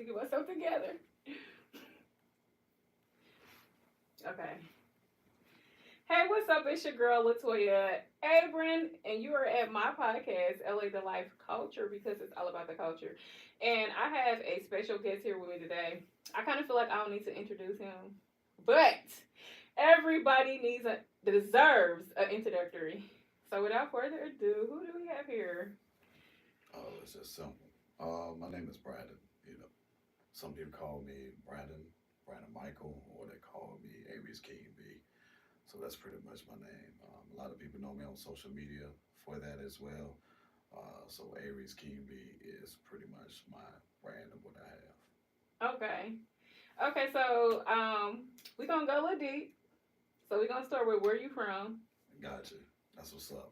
to get myself together. Okay. Hey, what's up? It's your girl Latoya Abram, and you are at my podcast, LA The Life Culture, because it's all about the culture. And I have a special guest here with me today. I kind of feel like I don't need to introduce him, but everybody deserves an introductory. So without further ado, who do we have here? Oh, it's just simple. My name is Brandon. You know, some people call me Brandon Michael, or they call me Aries King B. So that's pretty much my name. A lot of people know me on social media for that as well. So Aries King B is pretty much my brand of what I have. Okay. Okay, so we're gonna go a little deep. So we're gonna start with where you from. Gotcha. That's what's up.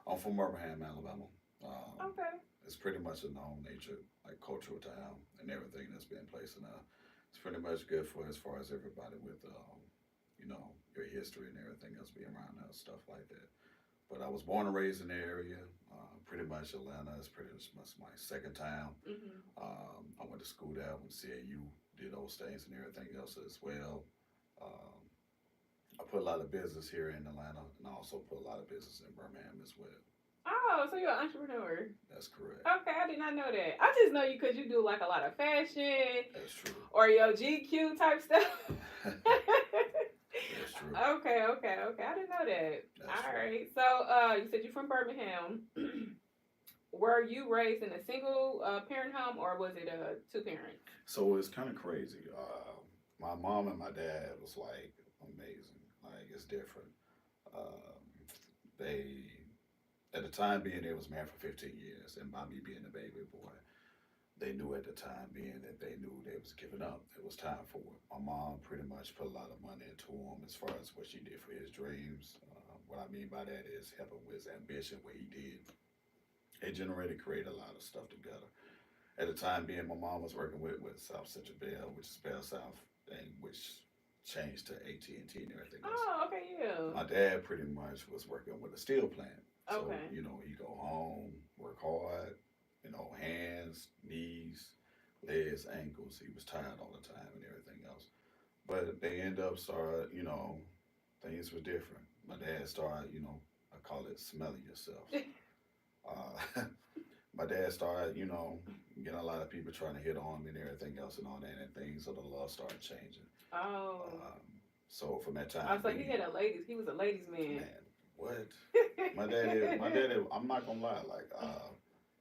I'm from Birmingham, Alabama. Um, Okay. it's pretty much a known nature, like cultural town, and everything that's been placed in it's pretty much good for as far as everybody with your history and everything else being around us, stuff like that. But I was born and raised in the area. Pretty much Atlanta is pretty much my second town. Mhm. I went to school there. I went to CAU, did those things and everything else as well. Um, I put a lot of business here in Atlanta, and I also put a lot of business in Birmingham as well. Oh, so you're an entrepreneur. That's correct. Okay, I did not know that. I just know you because you do like a lot of fashion That's true. or your GQ type stuff. That's true. Okay. I didn't know that. That's All true. right. So, you said you're from Birmingham. Were you raised in a single parent home or was it a two parent? So it's kind of crazy. My mom and my dad was like amazing. Like it's different. Um, they at the time being they was married for 15 years, and by me being a baby boy, they knew at the time being that they knew they was giving up. It was time for it. My mom pretty much put a lot of money into him as far as what she did for his dreams. What I mean by that is helping with his ambition, what he did. It generated, created a lot of stuff together. At the time being, my mom was working with South Central Bell, which is Bell South, and which changed to AT&T and everything else. Oh, okay, yeah. My dad pretty much was working with a steel plant. So, Okay. he go home, work hard, hands, knees, legs, ankles. He was tired all the time and everything else. But they end up started, things were different. My dad started, I call it smelling yourself. Uh, my dad started, getting a lot of people trying to hit on me and everything else and all that and things, so the love started changing. Oh. Um, so from that I time was like, being, he was a ladies man. man, what? I'm not gonna lie, like,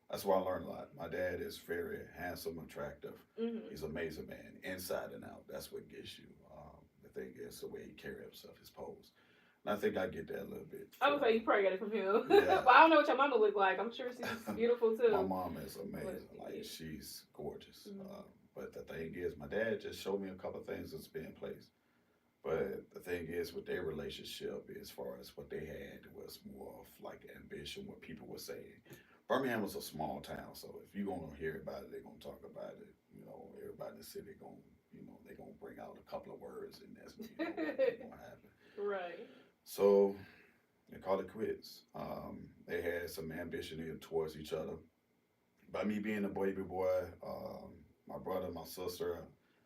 that's where I learned a lot. My dad is very handsome, attractive. Mhm. He's an amazing man, inside and out. That's what gets you. The thing is the way he carry himself, his pose. And I think I get that a little bit I was from, like, you probably got it from him. yeah. But I don't know what your mama looked like. I'm sure she's beautiful My too. mom is But amazing. Like yeah. she's gorgeous. Mhm. But the thing is, my dad just showed me a couple of things that's been in place. But the thing is, with their relationship, as far as what they had, was more of like ambition, what people were saying. Birmingham was a small town, so if you're gonna hear about it, they're gonna talk about it. Everybody in the city gonna, they're gonna bring out a couple of words, and that's what's gonna happen. Right. So they called it quits. They had some ambition towards each other. By me being a baby boy, my brother, my sister,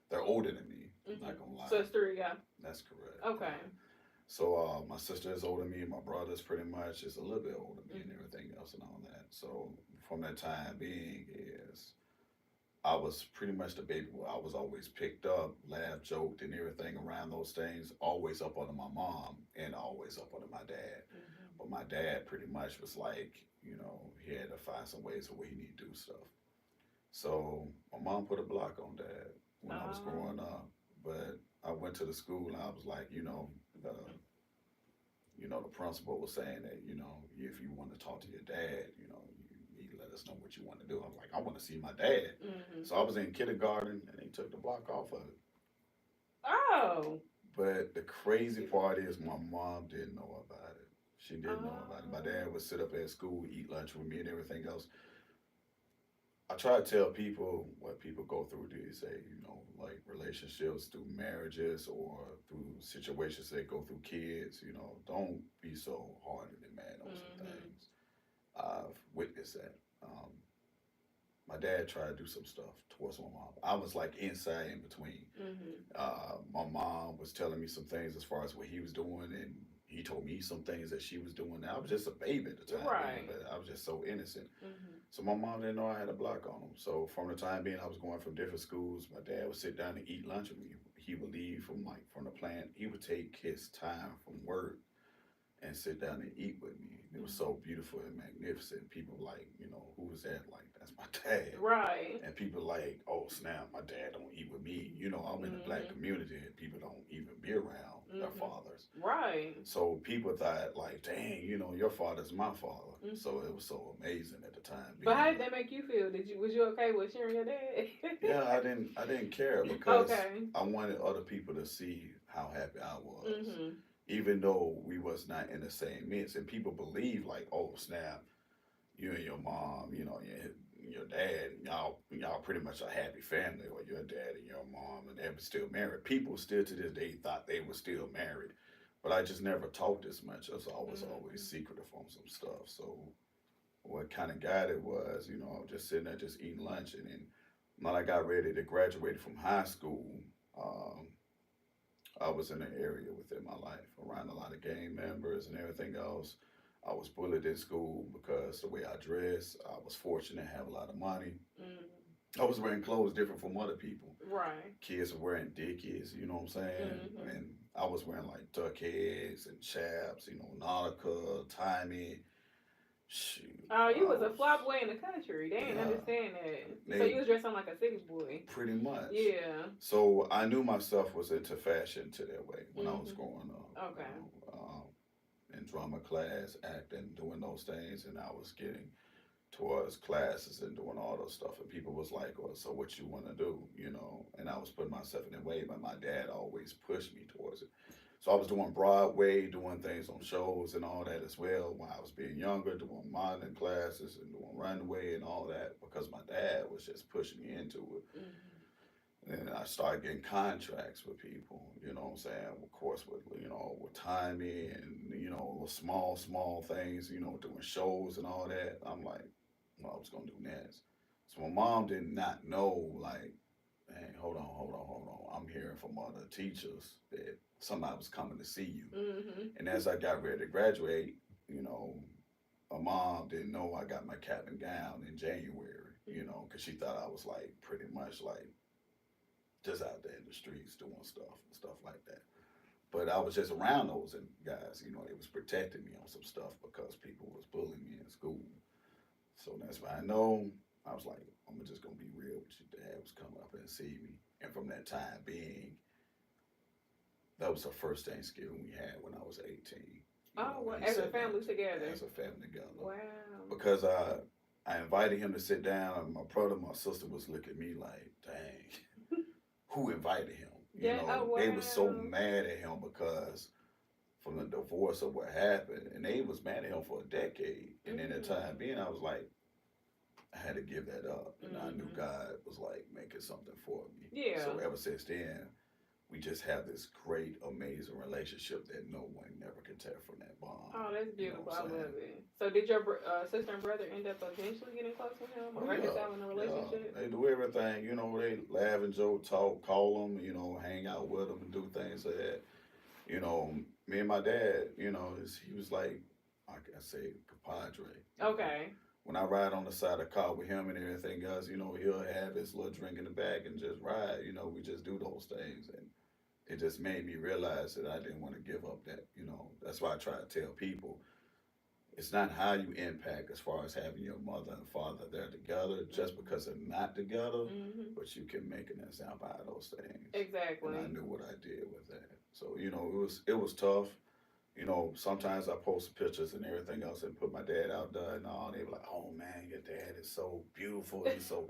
they're older than me. I'm not Mhm. gonna lie. Sister, yeah. That's correct. Okay. So my sister is older than me. My brother's pretty much is a little bit older than me and Mhm. everything else and all that. So from that time being is I was pretty much the baby boy. I was always picked up, laughed, joked, and everything around those things. Always up under my mom and always up under my dad. Mhm. But my dad pretty much was like, he had to find some ways of where he need to do stuff. So my mom put a block on that when I was Oh. growing up. But I went to the school and I was like, the the principal was saying that, if you want to talk to your dad, you need to let us know what you want to do. I'm like, I want to see my dad. Mhm. So I was in kindergarten and they took the block off of it. Oh. But the crazy part is my mom didn't know about it. She didn't know about it. My dad Oh. would sit up at school, eat lunch with me and everything else. I try to tell people what people go through these days, like relationships through marriages or through situations they go through kids, don't be so hard and mad on some Mhm. things. I've witnessed that. my dad tried to do some stuff towards my mom. I was like inside in between. Mhm. My mom was telling me some things as far as what he was doing, and he told me some things that she was doing. I was just a baby at the time being, Right. but I was just so innocent. Mhm. So my mom didn't know I had a block on him. So from the time being, I was going from different schools. My dad would sit down and eat lunch with me. He would leave from the plant. He would take his time from work and sit down and eat with me. It was so beautiful and magnificent. People like, who is that? Like, that's my dad. Right. And people like, oh snap, my dad don't eat with me. I'm in the black Mhm. community and people don't even be around their Mhm. fathers. Right. So people thought like, dang, your father's my father. So it Mhm. was so amazing at the time But how being. did that make you feel? Was you okay with sharing your dad? Yeah, I didn't care because Okay. I wanted other people to see how happy I was. Mhm. Even though we was not in the same midst, and people believe like, oh snap, you and your mom, your dad, y'all pretty much a happy family, or your dad and your mom, and they were still married. People still to this day thought they were still married, but I just never talked as much. I was always Mhm. secretive on some stuff. So what kind of guy it was, I was just sitting there just eating lunch, and then when I got ready to graduate from high school, um, I was in an area within my life around a lot of gang members and everything else. I was bullied in school because the way I dressed. I was fortunate to have a lot of money. Mhm. I was wearing clothes different from other people. Right. Kids were wearing dickies, you know what I'm saying? Mhm. And I was wearing like duck heads and chaps, Nautica, Timey. Shoot, Oh, you I was a was, fly boy in the country. They didn't yeah, understand that. So they you was dressing like a city boy. pretty much. Yeah. So I knew myself was into fashion to that way when I was Mhm. growing up. Okay. In drama class, acting, doing those things, and I was getting towards classes and doing all those stuff. And people was like, "Well, so what you want to do?" And I was putting myself in that way, but my dad always pushed me towards it. So I was doing Broadway, doing things on shows and all that as well when I was being younger, doing modeling classes and doing runway and all that because my dad was just pushing me into it. Mhm. And I started getting contracts with people, you know what I'm saying? Of course, with Timey and, small things, doing shows and all that. I'm like, what I was going to do next. So my mom did not know, like, hey, hold on. I'm hearing from other teachers that somebody was coming to see you. Mhm. And as I got ready to graduate, you know, my mom didn't know I got my cap and gown in January, because she thought I was like pretty much like just out there in the streets doing stuff and stuff like that. But I was just around those guys, it was protecting me on some stuff because people was bullying me in school. So that's why I know I was like, I'm just gonna be real with you. Dad was coming up and see me, and from that time being, that was the first Thanksgiving we had when I was 18. Oh, well, He as a sat down family together. as a family together Wow. because I invited him to sit down, and my brother, and my sister was looking at me like, dang, who invited him? Yeah. Oh, They were so wow. mad at him because from the divorce of what happened, and they was mad at him for a decade. And in the time Mhm. being, I was like, I had to give that up, and I knew Mhm. God was like making something for me. Yeah. So ever since then, we just have this great, amazing relationship that no one never can tear from that bond. Oh, that's You know beautiful. what I I'm saying? love it. So, did your sister and brother end up eventually getting close with him or Oh yeah, reconciling the yeah. relationship? They do everything. They laugh and joke, talk, call them. Hang out with them and do things like that. Me and my dad. He was like, like I say, compadre. Okay. When I ride on the side of the car with him and everything else, he'll have his little drink in the back and just ride. We just do those things, and it just made me realize that I didn't want to give up that. That's why I try to tell people it's not how you impact as far as having your mother and father there together just Mhm. because they're not together, Mhm. but you can make an example out of those things. And I Exactly. knew what I did with that. So, it was tough. Sometimes I post pictures and everything else and put my dad out there and all. They were like, "Oh man, your dad is so beautiful. He's so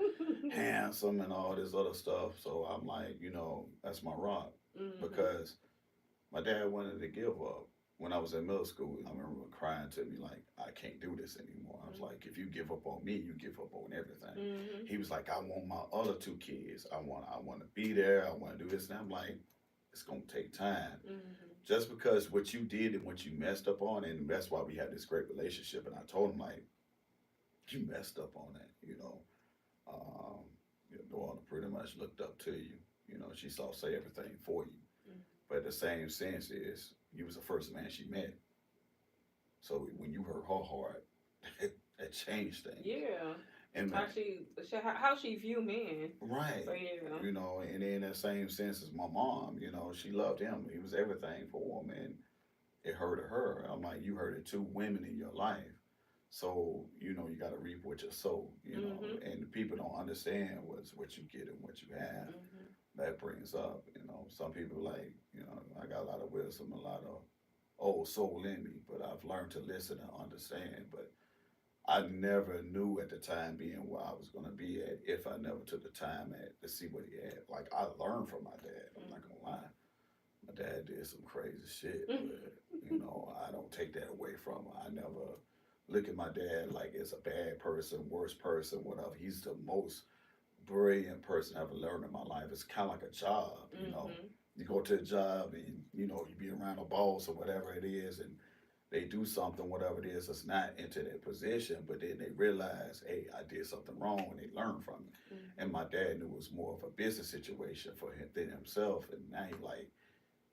handsome and all this other stuff." So I'm like, that's my rock Mhm. because my dad wanted to give up. When I was in middle school, I remember crying to me like, I can't do this anymore. I was like, if you give up on me, you give up on everything. Mhm. He was like, I want my other two kids. I want to be there. I want to do this. And I'm like, it's gonna take time. Mhm. Just because what you did and what you messed up on, and that's why we had this great relationship. And I told him like, you messed up on that. Um, your daughter pretty much looked up to you. You know, she saw say everything for you. Mhm. But the same sense is you was the first man she met. So when you hurt her heart, that changed things. Yeah. And How she view men. right, So yeah. you know, and in that same sense as my mom, you know, she loved him. He was everything for him, and it hurted her. I'm like, you hurted two women in your life. So, you know, you got to reap what you sow, you know, Mhm. and people don't understand what you get and what you have. Mhm. That brings up, you know, some people like, you know, I got a lot of wisdom, a lot of old soul in me, but I've learned to listen and understand. But I never knew at the time being where I was going to be at if I never took the time to see what he had. Like, I learned from my dad. I'm not going to lie. My dad did some crazy shit, Mhm. but you know, I don't take that away from him. I never look at my dad like as a bad person, worst person, whatever. He's the most brilliant person I ever learned in my life. It's kind of like a job, you know. Mhm. You go to a job and you know you be around a boss or whatever it is, and they do something, whatever it is, that's not into their position, but then they realize, hey, I did something wrong, and they learn from it. And Mhm. my dad knew it was more of a business situation for him than himself, and now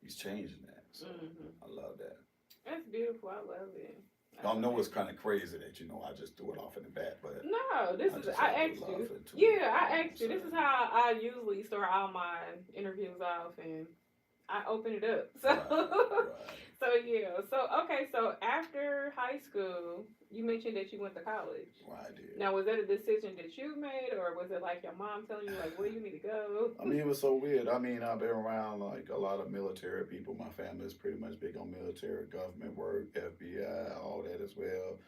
he's changing that. So Mhm. I love that. That's beautiful. I love it. I That's know it's amazing. kind of crazy that you know I just threw it off in the bat, but No, this I is just I have to asked love you. it too. Yeah, You know I what I'm asked you. This is saying? how I usually start all my interviews off, and I open it up. So, Right, right, so yeah. So okay. So after high school, you mentioned that you went to college. right. I did. Now, was that a decision that you made, or was it like your mom telling you, like, where you need to go? I mean, it was so weird. I mean, I've been around like a lot of military people. My family is pretty much big on military, government work, FBI, all that as well.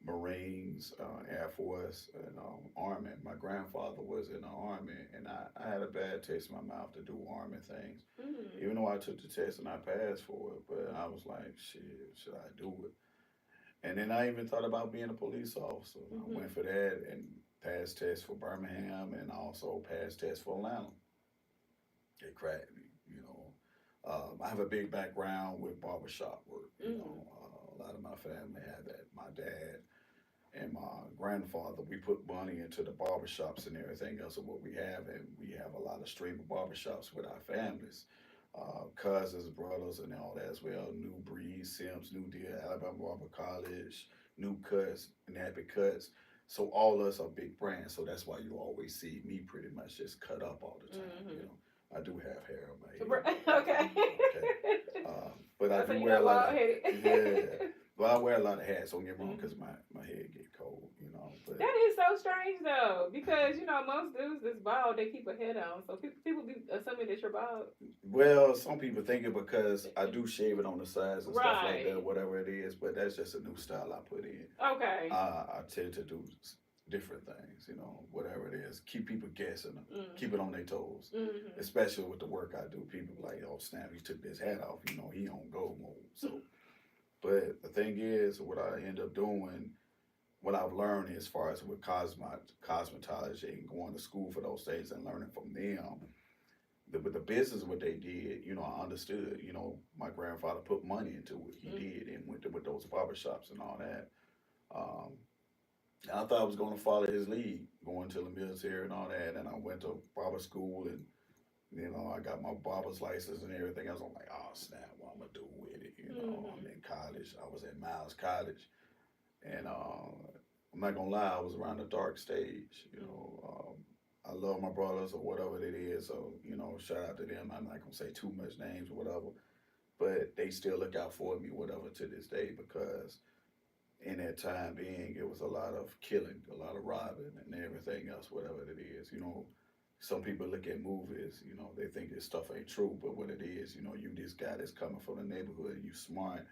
Marines, Air Force, and Army. My grandfather was in the Army, and I had a bad taste in my mouth to do Army things. Mm. Even though I took the test and I passed for it, but I was like, shit, should I do it? And then I even thought about being a police officer. I Mhm. went for that and passed tests for Birmingham and also passed tests for Atlanta. It cracked me, you know. I have a big background with barbershop work, you Mhm. know. A lot of my family had that. My dad and my grandfather, we put money into the barbershops and everything else of what we have, and we have a lot of stream of barbershops with our families, cousins, brothers, and all that as well. New Breed, Sims, New Deal, Alabama Barber College, New Cuts, Nappy Cuts. So all of us are big brands, so that's why you always see me pretty much just cut up all the time. You Mhm. know, I do have hair on my head, Okay. okay, but I So do you're wear a not lot bald of yeah. headed. Well, I wear a lot of hats. Don't get me wrong, Mhm. because my head get cold, you know. But That is so strange though, because most dudes that's bald they keep a head on, so people be assuming that you're bald. well, some people think it because I do shave it on the sides and stuff like that, Right. whatever it is. But that's just a new style I put in. Okay. I tend to do different things, you know, whatever it is. Keep people guessing, keep Mhm. it on their toes. Mhm. Especially with the work I do, people like, oh snap, he took his hat off. You know, he on go mode. So, but the thing is, what I end up doing, what I've learned as far as with cosmetology and going to school for those things and learning from them, with the business what they did, you know, I understood. You know, my grandfather put money into it. He Mhm. did, and went to, with those barbershops and all that. Um, and I thought I was going to follow his lead, going to the military and all that. And I went to barber school, and you know, I got my barber's license and everything else. I'm like, oh snap, what I'm gonna do with it? You know, I'm Mhm. in college. I was at Miles College, and I'm not gonna lie, I was around the dark stage. You Mhm. know, I love my brothers or whatever it is. So you know, shout out to them. I'm not gonna say too much names or whatever, but they still look out for me, whatever, to this day because in that time being, it was a lot of killing, a lot of robbing, and everything else, whatever it is. You know, some people look at movies, you know, they think this stuff ain't true, but what it is, you know, you this guy that's coming from the neighborhood, you smart,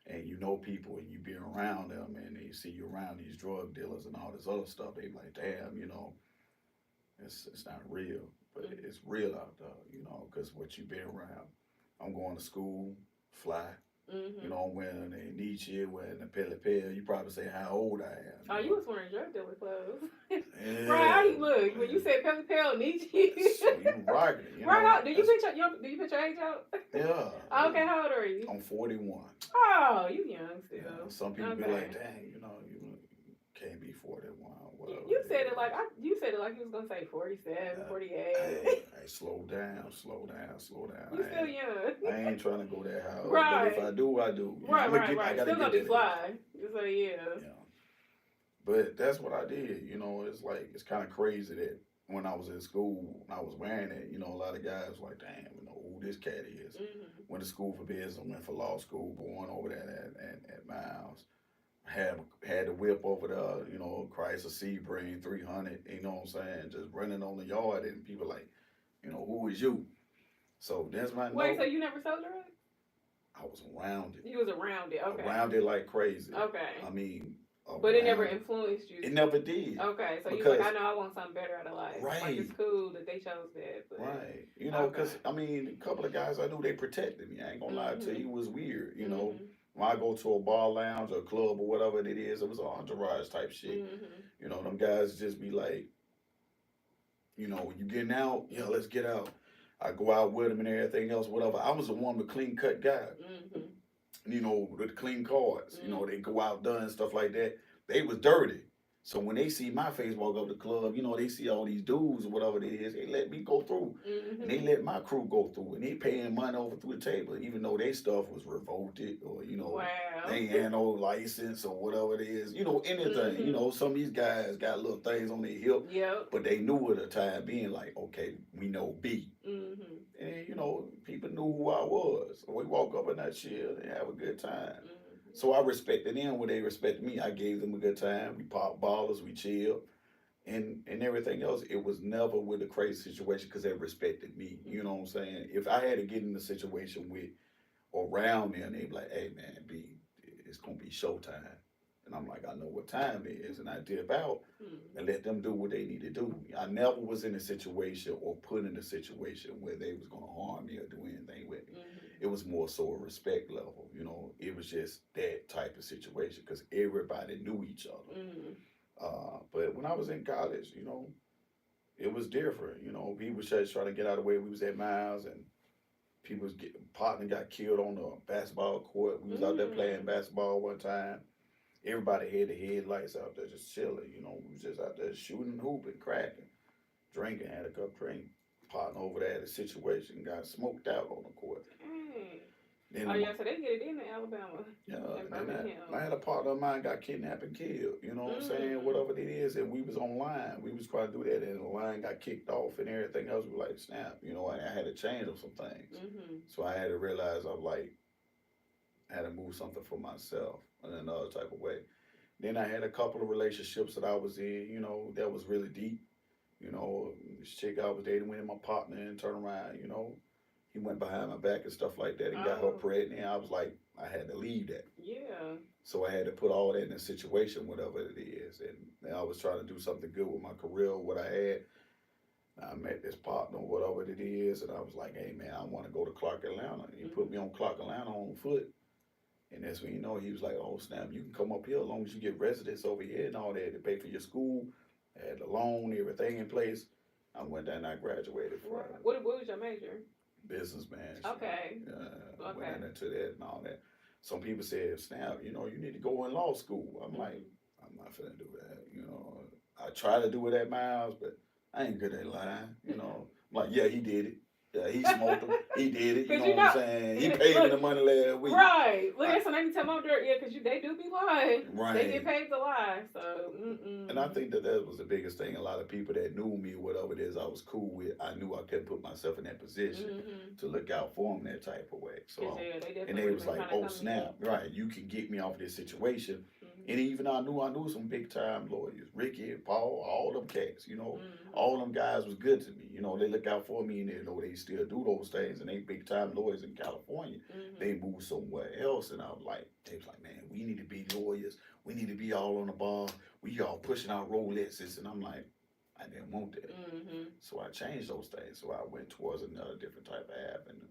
and you know people, and you be around them, and they see you around these drug dealers and all this other stuff. They like, damn, you know, it's not real, but Mhm. it's real out there, you know, because what you been around. I'm going to school, fly, you Mhm. know, I'm wearing a Nietzsche, wearing a Pele Pele. You probably say how old I am, Oh, you you know. was wearing drug dealer clothes. Right, how Yeah, you look when you man. said Pepe Pale Nietzsche? So you rocking it, you Right, know. do you That's put your age out? yeah, Okay, how old are you? I'm 41. Oh, you young Yeah, still. some people be like, Okay. dang, you know, you Can't be 41. Whatever. You said it like you said it like you was gonna say 47, 48. Hey, slow down, slow down, slow down. You still young. I ain't trying to go that high. Right. But if I do, I do. Right, I right. gotta Still gonna get be that fly. So yeah. But that's what I did. It's like it's kind of crazy that when I was in school, when I was wearing it, a lot of guys were like, damn, who this cat is. Mm-hmm. Went to school for business, went for law school, going over there at Miles. Had the whip over there, Chrysler Sebring 300, you know what I'm saying, just running on the yard, and people like, who is you? So that's my Wait, so you never sold drugs? I was around it. You was around it, okay. Around it like crazy. Okay. I mean, but it never influenced you. It never did. Okay, so you like, I know I want something better out of life. Right. Like it's cool that they chose that. But, right. Because I mean, a couple of guys I knew, they protected me. I ain't gonna lie to you, it was weird. When I go to a bar lounge or a club or whatever it is, it was an entourage type shit. Mm-hmm. Them guys just be like, you getting out? Yeah, let's get out. I go out with them and everything else, whatever. I was the one with clean cut guy. Mm-hmm. With the clean cards. Mm-hmm. They go out done stuff like that. They was dirty. So when they see my face walk up the club, they see all these dudes or whatever it is, they let me go through. Mm-hmm. And they let my crew go through. And they paying money over through the table, even though their stuff was revolted or, wow. they ain't had no license or whatever it is. Anything. Mm-hmm. Some of these guys got little things on their hip. Yep. But they knew at the time being like, okay, we know B. Mm-hmm. And, people knew who I was. So we walk up in that shit and have a good time. Mm-hmm. So I respected them when they respected me. I gave them a good time. We popped ballers, we chilled, and everything else. It was never with a crazy situation because they respected me. You know what I'm saying? If I had to get in a situation with around them, they'd be like, hey man, it's gonna be showtime. And I'm like, I know what time it is. And I dip out and let them do what they need to do. I never was in a situation or put in a situation where they was going to harm me or do anything with me. Mm-hmm. It was more so a respect level. It was just that type of situation because everybody knew each other. Mm-hmm. But when I was in college, it was different. People was just trying to get out of the way. We was at Miles and partner got killed on the basketball court. We was out there playing basketball one time. Everybody had the headlights out there just chilling, we was just out there shooting, hooping, cracking, drinking, had a cup drink. Partner over there had a situation, got smoked out on the court. Then so they get it in Alabama. Yeah, I had a partner of mine got kidnapped and killed, what I'm saying, whatever it is, and we was online. We was trying to do that, and the line got kicked off and everything else. We were like, snap, I had to change up some things. So I had to realize I had to move something for myself in another type of way. Then I had a couple of relationships that I was in, that was really deep. This chick I was dating went in my partner and turned around, he went behind my back and stuff like that and got her pregnant. I was like, I had to leave that. Yeah. So I had to put all that in a situation, whatever it is. And I was trying to do something good with my career, what I had. I met this partner, whatever it is, and I was like, hey man, I want to go to Clark, Atlanta. And he put me on Clark, Atlanta on foot. And that's when he was like, oh snap, you can come up here as long as you get residence over here and all that to pay for your school. I had the loan, everything in place. I went down and I graduated from What was your major? Business management. Okay. Went into that and all that. Some people said, snap, you need to go in law school. I'm like, I'm not finna do that. I try to do it at Miles, but I ain't good at lying. I'm like, yeah, he did it. Yeah, he smoked them. He did it. You know what I'm saying? He paid me the money last week. Right. Look, that's when they tell my dirt. Yeah, because they do be lying. Right. They get paid to lie. So, And I think that was the biggest thing. A lot of people that knew me, whatever it is I was cool with, I knew I couldn't put myself in that position to look out for them that type of way. So, and they was like, oh, snap. Right. You can get me off this situation. And even I knew some big time lawyers, Ricky and Paul, all them cats, all them guys was good to me. They look out for me and they still do those things and they big time lawyers in California. They moved somewhere else and they was like, man, we need to be lawyers. We need to be all on the bar. We all pushing our Rolexes. And I'm like, I didn't want that. So I changed those things. So I went towards another different type of avenue.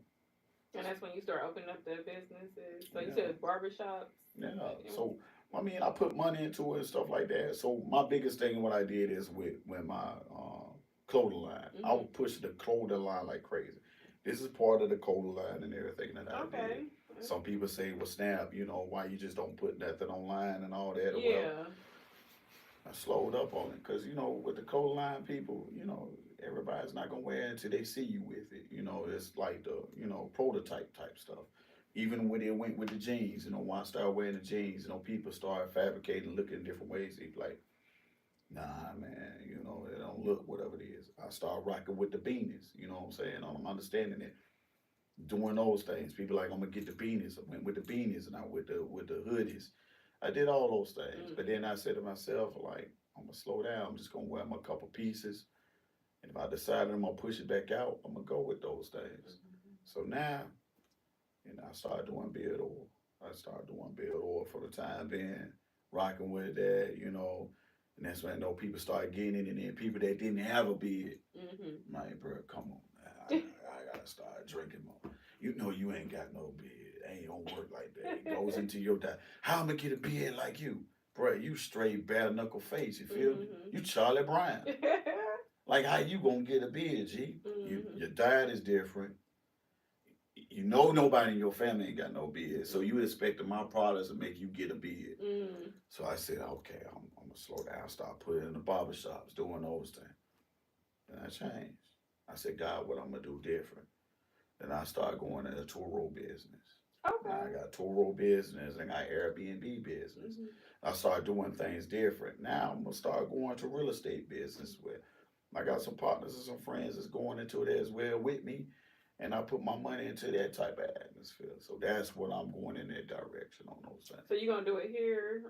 And that's when you start opening up the businesses. So you said barbershops. Yeah. So I mean, I put money into it and stuff like that. So my biggest thing, what I did is with my clothing line. I would push the clothing line like crazy. This is part of the clothing line and everything that I did. Some people say, well, snap, why you just don't put nothing online and all that. Yeah. Well, I slowed up on it because with the coal line people, everybody's not gonna wear it until they see you with it. It's like the prototype type stuff. Even when it went with the jeans, when I started wearing the jeans, people started fabricating, looking different ways. They be like, nah, man, it don't look whatever it is. I started rocking with the beanies. You know what I'm saying? I'm understanding it. Doing those things, people like I'm gonna get the beanies. I went with the beanies and I with the hoodies. I did all those things, but then I said to myself, like, I'm gonna slow down. I'm just gonna wear my couple pieces, and if I decide I'm gonna push it back out, I'm gonna go with those things. So now, I started doing beard oil. I started doing beard oil for the time being, rocking with that. And that's when I know people started getting it, and then people that didn't have a beard, like, bro, come on, I gotta start drinking more. You ain't got no beard. It ain't gonna work like that. It goes into your diet. How I'm gonna get a beard like you? Bro, you straight bare knuckle face, you feel me? You Charlie Brown. Like, how you gonna get a beard, G? Your diet is different. Nobody in your family ain't got no beard, so you expecting my products to make you get a beard. So I said, okay, I'm gonna slow down, start putting in the barber shops, doing those things. Then I changed. I said, God, what I'm gonna do different? Then I started going into Turo business. Okay. Now I got Turo business and got Airbnb business. I started doing things different. Now I'm gonna start going to real estate business where I got some partners and some friends that's going into it as well with me. And I put my money into that type of atmosphere. So that's what I'm going in that direction on those things. So you gonna do it here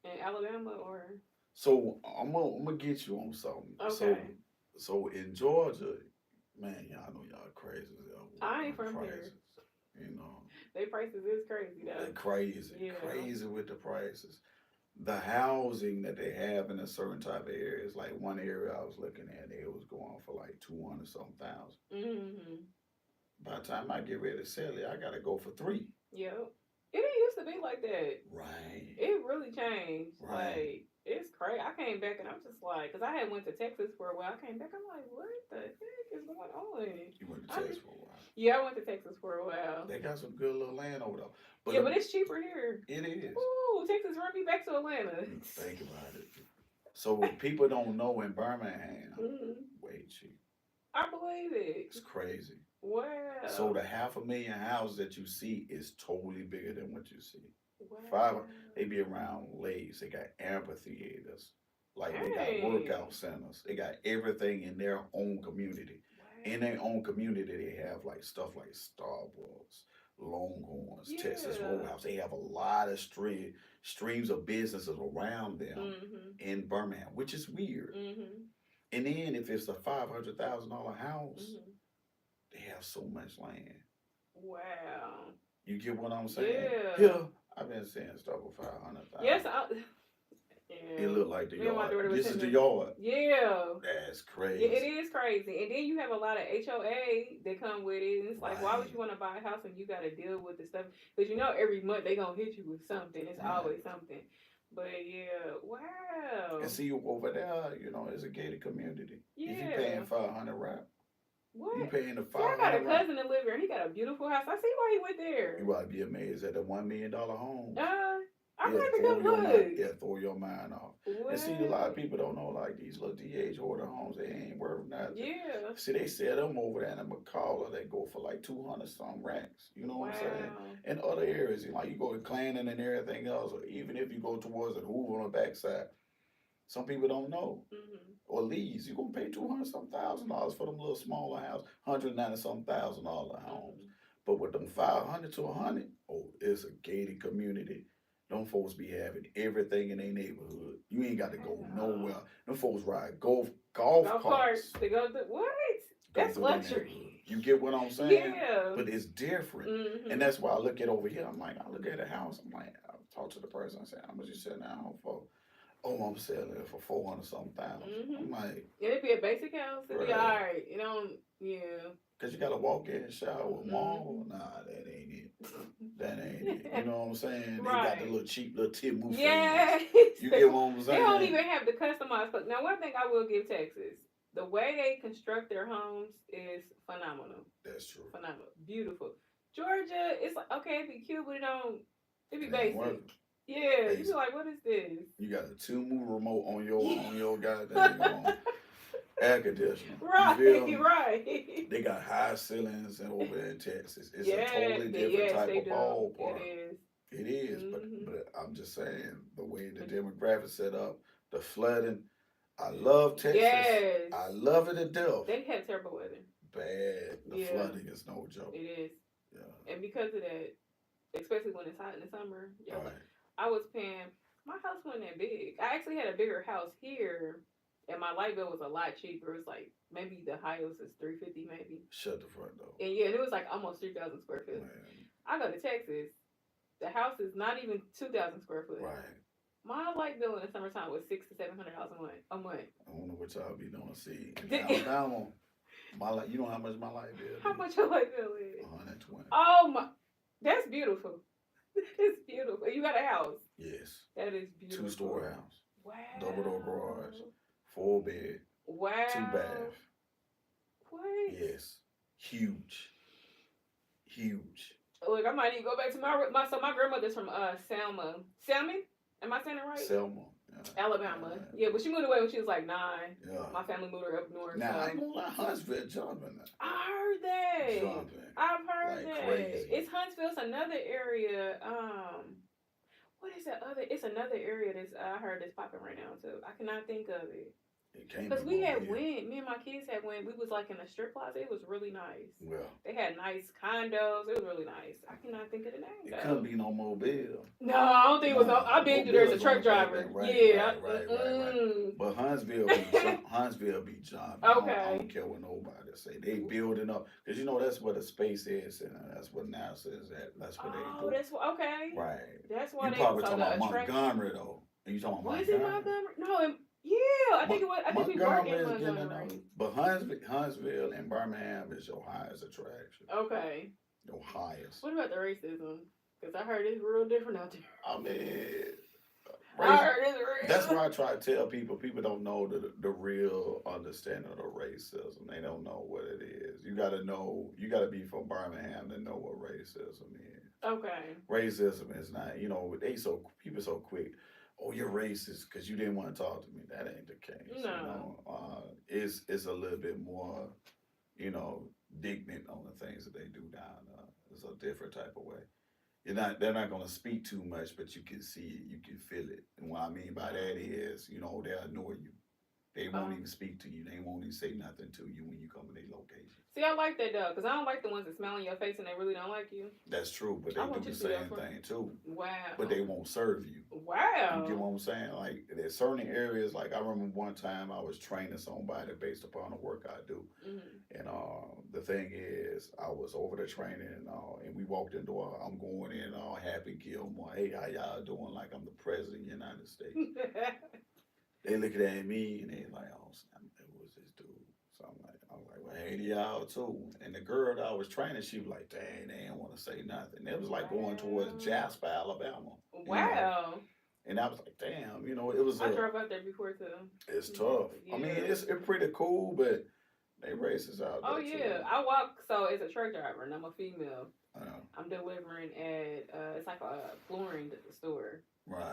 in Alabama or? So I'm gonna get you on something. Okay. So in Georgia, man, y'all know y'all crazy. I ain't from prices, here. You know. They prices is crazy though. They're crazy. Yeah. Crazy with the prices. The housing that they have in a certain type of areas, like one area I was looking at, it was going for like 200 something thousand. By the time I get ready to sell it, I gotta go for 3. Yep. It didn't used to be like that. Right. It really changed. Right. Like, it's crazy. I came back and I'm just like, because I had went to Texas for a while. I came back, I'm like, what the heck is going on? You went to Texas for a while. Yeah, I went to Texas for a while. They got some good little land over there. But it's cheaper here. It is. Ooh, Texas run me back to Atlanta. Think about it. So people don't know in Birmingham, way cheap. I believe it. It's crazy. Wow. So the 500,000 houses that you see is totally bigger than what you see. Wow. They be around lakes. They got amphitheaters. Like they got workout centers. They got everything in their own community. Wow. In their own community, they have like stuff like Starbucks, Longhorns, Texas Roadhouse. They have a lot of streams of businesses around them in Birmingham, which is weird. And then if it's a $500,000 house, they have so much land. Wow. You get what I'm saying? Yeah. Here, I've been seeing stuff with 500,000. Yes, It look like the yard. This is the yard. yard. Yeah. That's crazy. It is crazy. And then you have a lot of HOA that come with it. And it's like, why would you want to buy a house when you got to deal with the stuff? Because every month they going to hit you with something. It's always something. But yeah, wow. And see, over there, it's a gated community. Yeah. If you paying $500, right? What? You paying the $500. I got a cousin that live here. He got a beautiful house. I see why he went there. You might be amazed at the $1 million home. I might be good. Yeah, throw your mind off. What? And see, a lot of people don't know, like, these little DH order homes, they ain't worth nothing. Yeah. See, they sell them over there in McCalla. They go for like 200 some racks. You know what I'm saying? In other areas, you go to Clarendon and everything else, or even if you go towards the Hoover on the backside, some people don't know. Or Leeds, you're going to pay 200 some $1,000 for them little smaller houses, 190 some $1,000 homes. But with them 500 to 100, it's a gated community. Them folks be having everything in their neighborhood. You ain't got to go nowhere. Them folks ride golf carts. They go to what? That's luxury. You get what I'm saying? Yeah. But it's different. And that's why I look at over here. I'm like, I look at the house. I'm like, I talk to the person. I say, how much you selling that home for? Oh, I'm selling it for 400 something thousand. I'm like, it'd be a basic house. It'd be all right. Cause you gotta walk in and shower with mom. Nah, that ain't it. That ain't it. You know what I'm saying? They got the little cheap little Timu. Yeah. You get what I'm saying? They don't even have the customized. Now, one thing I will give Texas, the way they construct their homes is phenomenal. That's true. Phenomenal. Beautiful. Georgia, it's like, okay, it'd be cute, but it'd be basic. Yeah, They you be like, what is this? You got a 2 move remote on your goddamn air conditioner. You Right, feel me? right. They got high ceilings and over there in Texas. It's a Yeah, totally different yes, type they of do. It ballpark. is. It is, Mm-hmm. but I'm just saying the way the But demographics set up, the flooding. I love Texas. yes, I love it to death. they have terrible weather. Bad. The Yeah, flooding is no joke. it is. Yeah. And because of that, especially when it's hot in the summer, yeah, All like, right. I was paying. My house wasn't that big. I actually had a bigger house here, and my light bill was a lot cheaper. It's like maybe the highest is $350 maybe. Shut the front door. And yeah, and it was like almost 3,000 square feet. Man. I go to Texas. The house is not even 2,000 square foot. Right. My light bill in the summertime was $600 to $700 a month. I don't know what y'all be doing. See, in Alabama, you know how much my light bill is? How much your light bill is? 120. Oh my, that's beautiful. It's beautiful. You got a house. Yes. That is beautiful. 2-story house. Wow. Double door garage. 4 bed. Wow. 2 bath. What? Yes. Huge. Huge. Look, I might need to go back to my grandmother's from Selma. Salmon? Am I saying it right? Selma. Yeah. Alabama. Yeah, but she moved away when she was like 9. Yeah. My family moved her up north. Now, so. I ain't gonna lie, Huntsville jumping now. I heard that. Jumping. I've heard Like that. crazy. It's Huntsville's another area. What is that other? It's another area that's I heard that's popping right now too. I cannot think of it. It can't Because be we more had here. went, me and my kids had went. We was like in a strip plaza. It was really nice. Well, They had nice condos. It was really nice. I cannot think of the name. it though. couldn't be no Mobile. No, I don't think it was. No, I've been through there as a Mobile's truck on driver. that, right, Yeah. right. But Huntsville be jumping. Okay. I don't care what nobody say. They building up. Because you know that's where the space is and that's what NASA is at. That's what they Oh, do. that's what. Okay. Right. That's why You they probably so talking the about attraction- Montgomery though. Are you talking about Was it Montgomery? No. Yeah, I think it was. I think we work in Montgomery. But Huntsville and Birmingham is your highest attraction. Okay. Your highest. What about the racism? Because I heard it's real different out there. I mean, I heard it's real. that's why I try to tell people. People don't know the real understanding of racism. They don't know what it is. You got to know. You got to be from Birmingham to know what racism is. Okay. Racism is not. People so quick. Oh, you're racist because you didn't want to talk to me. That ain't the case. No. It's a little bit more, dignant on the things that they do down there. It's a different type of way. They're not gonna speak too much, but you can see it, you can feel it. And what I mean by that is, they'll ignore you. They won't even speak to you. They won't even say nothing to you when you come to their location. See, I like that though, because I don't like the ones that smile in your face and they really don't like you. That's true, but I they want do you the to be same upfront. thing too. Wow. But they won't serve you. Wow. You get what I'm saying? Like there's certain areas. Like I remember one time I was training somebody based upon the work I do, and the thing is, I was over there training and we walked into I'm going in all Happy Gilmore. Hey, how y'all doing? Like I'm the president of the United States. They looking at me and they like, oh, snap, who was this dude? So I'm like, well, hey to y'all too. And the girl that I was training, she was like, dang, they didn't want to say nothing. It was like going towards Jasper, Alabama. Wow. And I was like, damn, it was. I drove out there before too. It's tough. Yeah. I mean, it's pretty cool, but they racist out there. Oh yeah, too. I walk. So as a truck driver, and I'm a female. I know. I'm delivering at it's like a flooring store. Right.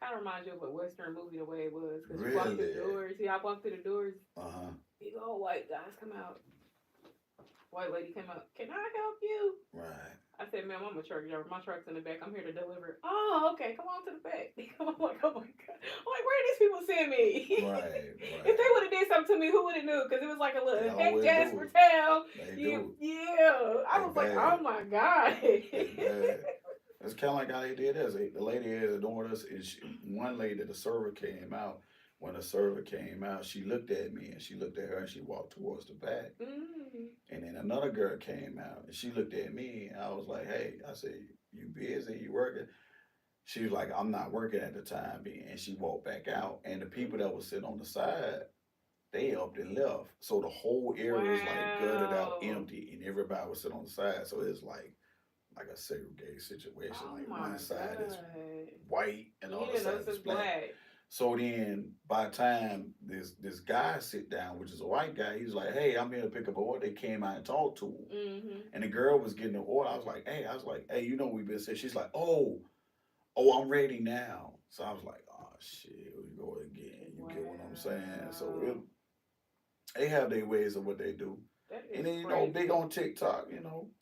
Kind of reminds you of a Western movie the way it was. Cause you walk through the Really? doors. See, I walk through the doors. Uh-huh. Big old white guys come out. White lady came out. Can I help you? Right. I said, ma'am, I'm a truck driver. My truck's in the back. I'm here to deliver. Oh, okay. Come on to the back. I'm like, oh my God. I'm like, where did these people send me? Right. If they would have did something to me, who would have knew? Because it was like a little, They hey, always Jasper do. Tell. They do. Yeah. I They was like, bad. oh my God. They bad. It's kind of like how they did this. The lady is doing this. One lady, the server came out. When the server came out, she looked at me and she looked at her and she walked towards the back. And then another girl came out and she looked at me and I was like, hey, I said, you busy? You working? She was like, I'm not working at the time being. And she walked back out. And the people that was sitting on the side, they up and left. So the whole area was like gutted out, Wow. empty, and everybody was sitting on the side. So it's like a segregated situation. Oh like my one side is God. white and the other Yeah, side no, is it's black. black. So then by the time this guy sit down, which is a white guy, he was like, hey, I'm here to pick up an order. They came out and talked to him. And the girl was getting the order. I was like, hey, we've been saying. She's like, oh, oh, I'm ready now. So I was like, oh shit, here we go again. You get what I'm saying? So Wow. they have their ways of what they do. That And is then, big crazy. on TikTok,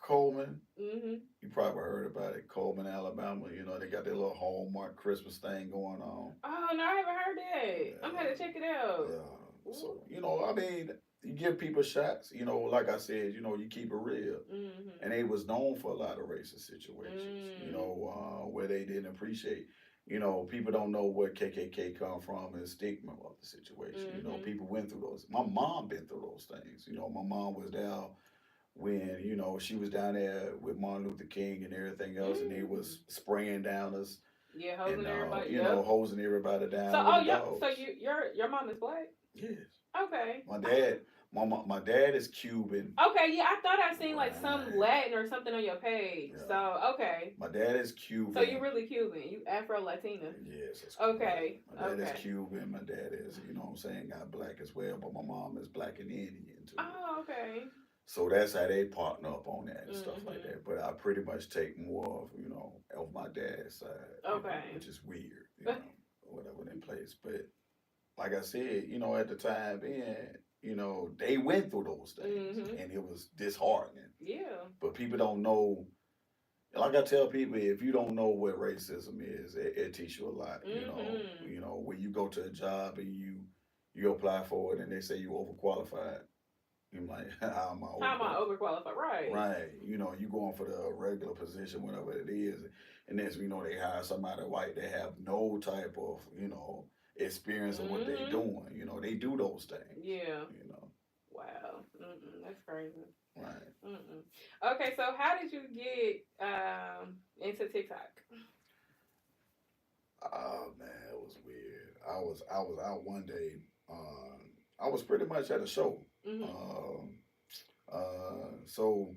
Coleman. Mhm. You probably heard about it. Coleman, Alabama. They got their little Hallmark Christmas thing going on. Oh no, I haven't heard that. I'm gonna Yeah, check it out. yeah. Ooh. So, I mean, you give people shots, like I said, you keep it real. And Mhm. they was known for a lot of racist situations, Mm. where they didn't appreciate. People don't know where KKK come from and stigma of the situation. Mhm. People went through those. My mom been through those things. My mom was down when she was down there with Martin Luther King and everything else, and they Mm. was spraying down us Yeah, and hosing everybody. Yep. hosing everybody So, down with oh, the yep. So dogs. your mom is black? Yes, Okay. my dad, my dad is Cuban. Okay, yeah, I thought I seen like some Right. Latin or something on your page. Yeah. So, okay. My dad is So you Cuban. really Cuban. You Afro Latina. Yes, that's correct. Okay. My dad is Okay. Cuban. My dad is, what I'm saying, got black as well, but my mom is black and Indian too. Oh, okay. So that's how they partner up on that and stuff like Mhm. that. But I pretty much take more of my dad's side, Okay. which is weird, whatever in place. But like I said, at the time being, they went through those things Mhm. and it was disheartening. Yeah. But people don't know. Like I tell people, if you don't know what racism is, it teaches you a lot. Mhm. When you go to a job and you apply for it and they say you overqualified, you're like, how am I How am I overqualified? overqualified? Right. Right. You going for the regular position, whatever it is, and then they hire somebody white. They have no type of experience of what they Mhm. doing. They do those things. Yeah. You know. Wow. That's crazy. Right. Okay, so how did you get into TikTok? Oh man, it was weird. I was out one day. I was pretty much at a show. Mhm. So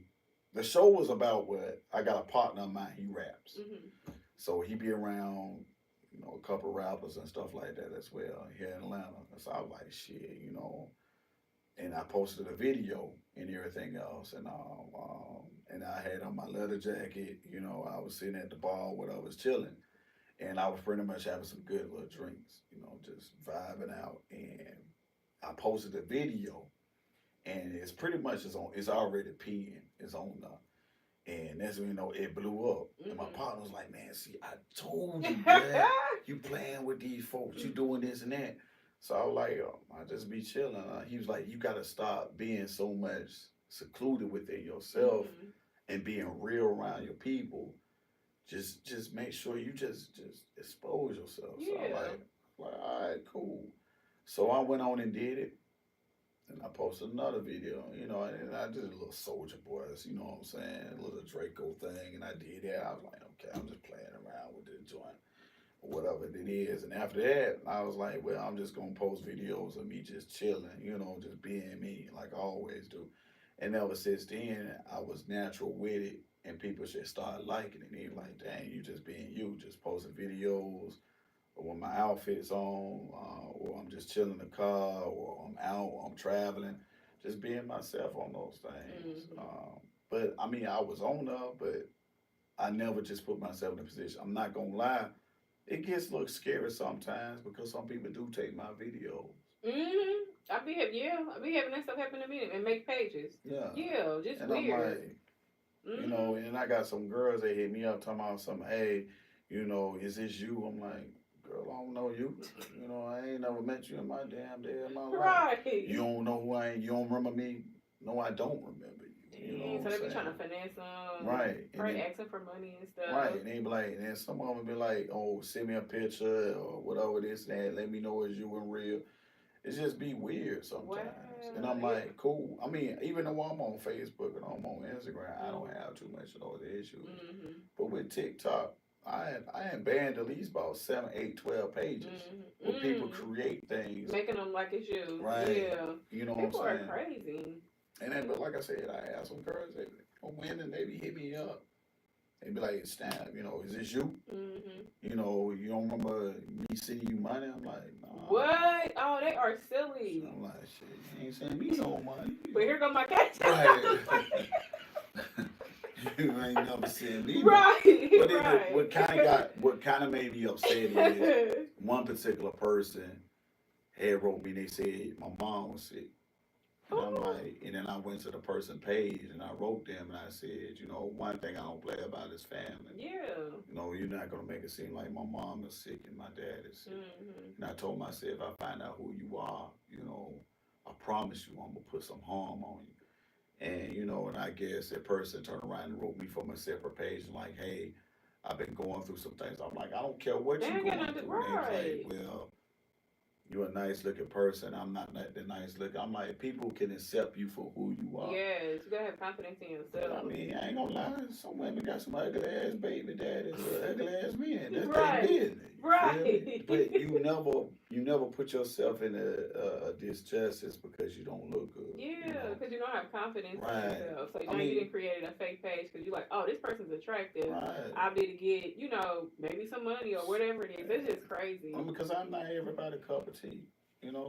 the show was about what I got a partner of mine. He raps, Mhm. so he be around, a couple rappers and stuff like that as well here in Atlanta. So I was like, shit, and I posted a video and everything else, and I had on my leather jacket. I was sitting at the bar where I was chilling, and I was pretty much having some good little drinks, just vibing out. And I posted a video, and it's pretty much it's already peeing. It's on and that's when it blew up. And my Mhm. partner was like, "Man, see, I told you, bruh, you playing with these folks, you doing this and that." So I was like, I just be chilling. He was like, "You gotta stop being so much secluded within yourself Mhm. and being real around your people. Just make sure you just expose yourself." So I Yeah. like, all right, cool. So I went on and did it. And I posted another video, and I did a little Soldier Boys, you know what I'm saying, a little Draco thing, and I did that. I was like, okay, I'm just playing around with this joint, or whatever it is. And after that, I was like, well, I'm just gonna post videos of me just chilling, just being me, like I always do. And ever since then, I was natural with it, and people should start liking it. And they like, dang, you just being you, just posting videos, or when my outfit's on, or I'm just chilling in the car, or I'm out, or I'm traveling, just being myself on those things. Mhm. But I mean, I was on there, but I never just put myself in a position. I'm not gonna lie, it gets a little scary sometimes because some people do take my videos. Mhm. I be having that stuff happen to me and make pages. Yeah, Yeah, just and I'm weird. like, Mhm. and I got some girls that hit me up talking about some, hey, is this you? I'm like, girl, I don't know you. I ain't never met you in my damn day of my life. You Right. don't know who I am. You don't remember me. No, I don't remember you. You know Dang, what so I'm they be trying to saying? finesse them, Right. And probably then asking for money and right. stuff. And they be like, and then some of them be like, oh, send me a picture or whatever this and that. Let me know it's you and real. It just be weird Wow. sometimes. And I'm Yeah. like, cool. I mean, even though I'm on Facebook and I'm on Instagram, I don't Mhm. have too much of those issues. Mhm. But with TikTok, I had banned at least about 7, 8, 12 pages Mhm. where people Mhm. create things. Making them like it's you. Right. Yeah. You know what I'm People are saying? crazy. And then, but like I said, I have some girls that women, they be hit me up. They be like, Stan, is this you? Mhm. You don't remember me sending you money? I'm like, nah. What? Oh, they are So silly. I'm like, shit, you ain't sending me no money. But here go my cat. Right. You ain't never sent me no. Right. But then Right. what what kind of made me upset is one particular person had wrote me. They said my mom was sick. And I'm like, and then I went to the person page and I wrote them and I said, one thing I don't play about is family. Yeah. You're not gonna make it seem like my mom is sick and my dad is sick. And I told myself, if I find out who you are, I promise you, I'm gonna put some harm on you. And and I guess that person turned around and wrote me from a separate page and like, hey, I've been going through some things. I'm like, I don't care what They you're ain't got going nothing through. And right. they was like, well, you're a nice looking person. I'm not the nice looking. I'm like, people can accept you for who you are. Yes, you gotta have confidence in yourself. I mean, I ain't gonna lie. Some women got some ugly ass baby daddies or ugly ass men. That's Right. their business. You feel me? Right. But you never put yourself in a disjustice because you don't look good. Yeah, because you don't have confidence in Right. yourself. So I mean- you didn't create a fake page because you're like, oh, this person's attractive. Right. I'll be to get, maybe some money or whatever it is. It's just crazy. Because I'm not everybody cup of tea.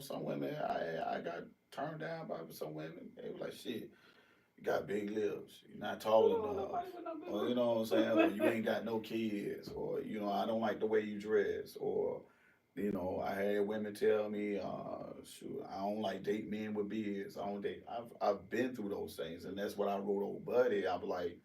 Some women I got turned down by some women. They were like, shit, you got big lips. You're not tall enough. Nobody with no big Or lips. you know what I'm saying? Or you ain't got no kids. Or I don't like the way you dress. Or I had women tell me, shoot, I don't like date men with beards. I don't date. I've been through those things, and that's what I wrote old buddy. I was like,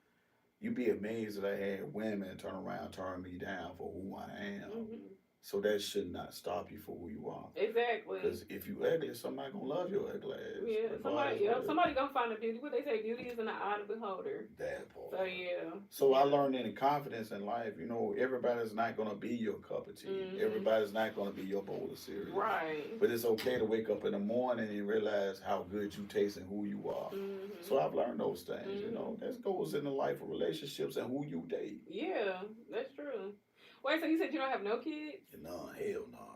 you'd be amazed that I had women turn me down for who I am. Mm-hmm. So that should not stop you for who you are. Exactly. Because if you ugly, somebody gonna love your ugly ass. Yeah, somebody gonna find the beauty. What they say, beauty is in the eye of the beholder. That part. So yeah. So I learned in confidence in life, everybody's not gonna be your cup of tea. Mhm. Everybody's not gonna be your bowl of cereal. Right. But it's okay to wake up in the morning and realize how good you taste and who you are. Mm-hmm. So I've learned those things, That goes in the life of relationships and who you date. Yeah, that's true. Wait, so you said you don't have no kids? No, hell no.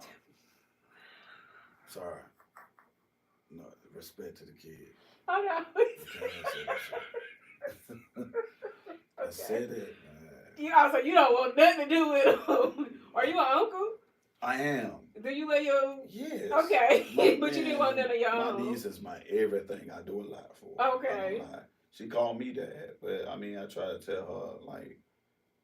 Sorry. No, respect to the kid. Hold on. I said it. So you don't want nothing to do with them. Are you an uncle? I am. Do you let your... Yes. Okay. But you didn't want none of your My own. niece is my everything. I do a lot for her. Okay. I don't lie. She called me dad, but I try to tell her, like,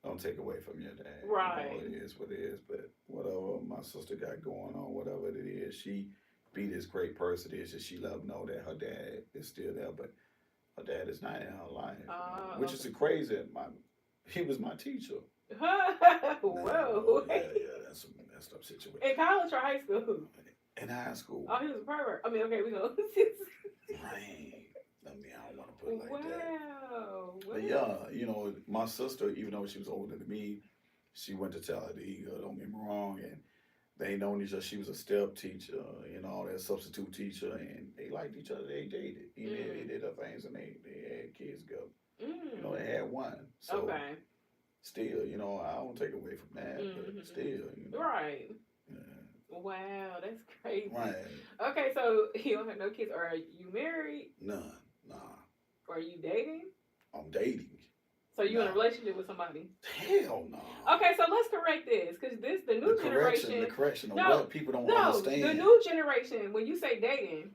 don't take away from your dad. Right. It is what it is. But whatever my sister got going on, whatever it is, she be this great person. It's just she let her know that her dad is still there, but her dad is not in her life. Which is crazy. He was my teacher. Whoa. Yeah, that's a messed up situation. In college or high school? In high school. Oh, he was a pervert. Okay, we go. Right. I don't want to put it like that. Wow. But yeah, my sister, even though she was older than me, she went to Talladega, don't get me wrong, and they known each other. She was a step teacher, that substitute teacher, and they liked each other. They dated. They did their things, and they had kids go. They had one. So okay. Still, I don't take away from that, but still, Right. Yeah. Wow, that's crazy. Right. Okay, so you don't have no kids. Are you married? None. Nah. Are you dating? I'm dating. So you in a relationship with somebody? Hell no. Okay, so let's correct this, because the new generation. The correction of what people don't understand. The new generation, when you say dating,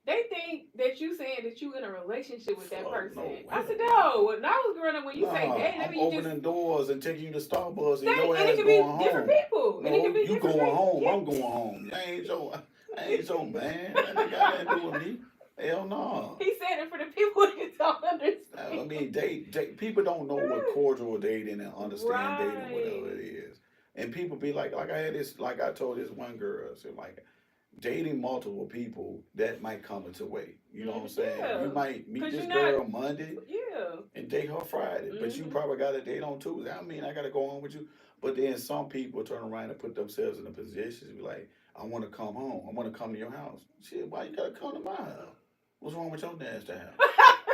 they think that you saying that you in a relationship with that person. No, I said, no. When I was growing up, when you say dating, I'm opening doors and taking you to Starbucks and your and ass it can going be different home. people. No, and it can be you different going people. home. Yeah. I'm going home. I ain't your man. That ain't got nothing to do with me. Hell no. He said it for the people who don't understand. Date. People don't know what cordial dating and understand dating, whatever it is. And people be like I told this one girl, I said, like, dating multiple people, that might come into weight. You know what I'm saying? Yeah. You might meet this girl Monday and date her Friday, but you probably got a date on Tuesday. I got to go on with you. But then some people turn around and put themselves in a position to be like, I want to come home. I want to come to your house. Shit, why you got to come to my house? What's wrong with your nasty house?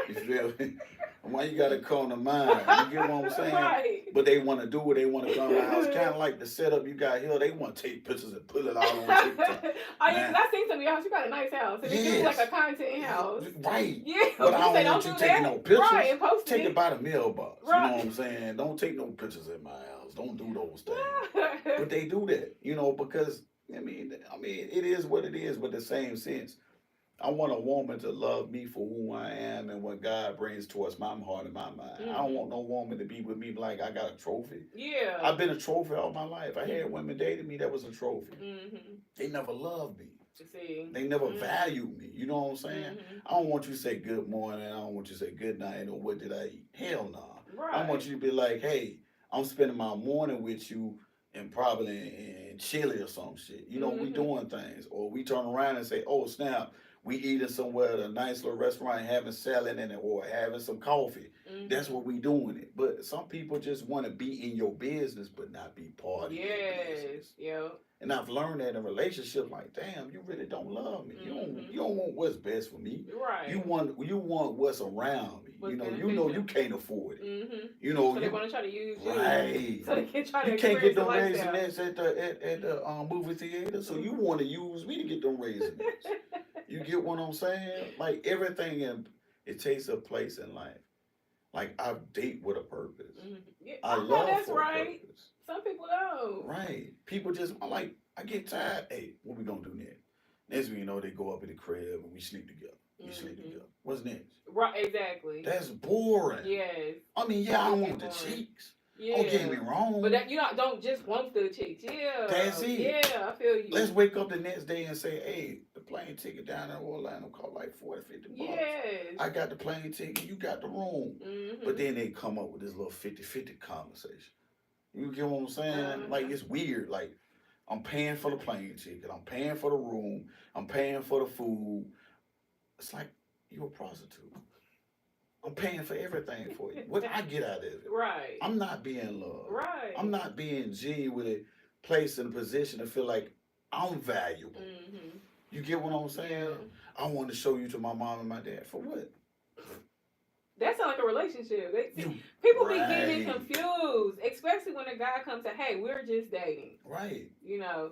You feel me? Why you got to come to mine? You get what I'm saying? Right. But they want to do what they want to come to my house. Kind of like the setup you got here. They want to take pictures and put it all on TikTok. I seen some of your house. You got a nice house. And it's like a content house. Right. Yeah. But I don't want you taking no pictures. Right, and post take it by the mailbox. Right. You know what I'm saying? Don't take no pictures in my house. Don't do those things. But they do that, because, it is what it is, but the same sense. I want a woman to love me for who I am and what God brings towards my heart and my mind. I don't want no woman to be with me like I got a trophy. Yeah. I've been a trophy all my life. I had women dating me that was a trophy. They never loved me. See. They never valued me. You know what I'm saying? Mm-hmm. I don't want you to say good morning. I don't want you to say good night or what did I eat. Hell no. Right. I want you to be like, hey, I'm spending my morning with you and probably in Chile or some shit. You know, we doing things. Or we turn around and say, oh, snap, we eating somewhere at a nice little restaurant, having salad in it or having some coffee. That's what we doing it. But some people just want to be in your business but not be part of your business. Yeah. And I've learned that in relationships, like, damn, you really don't love me. You don't want what's best for me. Right. You want what's around me. What's you know you can't afford it. You So know they want to try to use you. Right. So they can try to. You can't get them Raisinets at the movie theater, so you want to use me to get them Raisinets. You get what I'm saying? Like everything it takes a place in life. Like I date with a purpose. Yeah, I love that's for right. a purpose. Some people don't. Right. People just I get tired. Hey, what we gonna do next? Next thing you know, they go up in the crib and we sleep together. We sleep together. What's next? Right, exactly. That's boring. Yes. I mean, yeah, I want the cheeks. Yeah. Don't get me wrong. But that, you don't just want the cheeks. Yeah. That's it. Yeah, I feel you. Let's wake up the next day and say, hey, the plane ticket down in Orlando cost like $40, $50. Yes. I got the plane ticket, you got the room. But then they come up with this little 50-50 conversation. You get what I'm saying? Like, it's weird. Like, I'm paying for the plane ticket. I'm paying for the room. I'm paying for the food. It's like, you're a prostitute. I'm paying for everything for you. What I get out of it? Right. I'm not being loved. Right. I'm not being genuinely placed in a position to feel like I'm valuable. You get what I'm saying? Yeah. I want to show you to my mom and my dad. For what? That sounds like a relationship. People be getting confused, especially when a guy comes to, hey, we're just dating. Right. You know,